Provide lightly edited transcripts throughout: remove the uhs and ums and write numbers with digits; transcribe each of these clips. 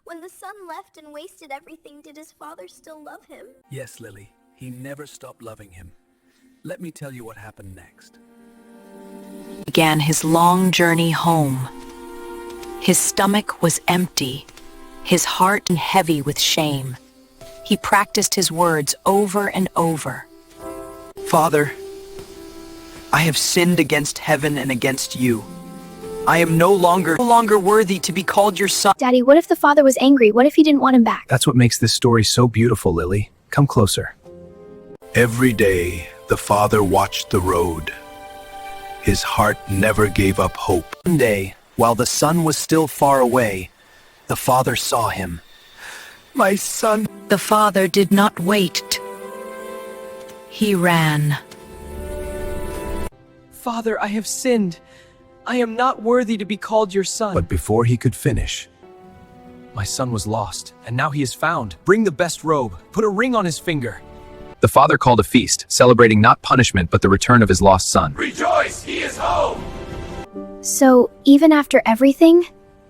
When the son left and wasted everything, did his father still love him? Yes, Lily. He never stopped loving him. Let me tell you what happened next. Began his long journey home. His stomach was empty, his heart heavy with shame. He practiced his words over and over. Father, I have sinned against heaven and against you. I am no longer worthy to be called your son. Daddy, what if the father was angry? What if he didn't want him back? That's what makes this story so beautiful, Lily. Come closer. Every day, the father watched the road. His heart never gave up hope. One day, while the son was still far away, the father saw him. My son. The father did not wait. He ran. Father, I have sinned. I am not worthy to be called your son. But before he could finish, My son was lost, and now he is found. Bring the best robe. Put a ring on his finger. The father called a feast, celebrating not punishment but the return of his lost son. Rejoice, he is home! So, even after everything,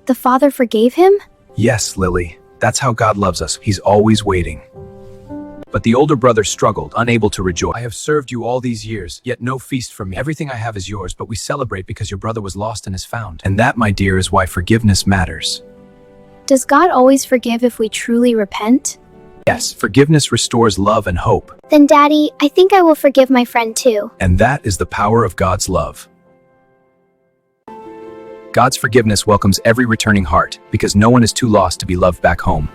the father forgave him? yes, Lily, that's how God loves us. He's always waiting. But the older brother struggled, unable to rejoice. I have served you all these years, yet no feast from me. Everything I have is yours, but we celebrate because your brother was lost and is found. And that, my dear, is why forgiveness matters. Does God always forgive if we truly repent? Yes, forgiveness restores love and hope. Then, Daddy, I think I will forgive my friend too. And that is the power of God's love. God's forgiveness welcomes every returning heart, because no one is too lost to be loved back home.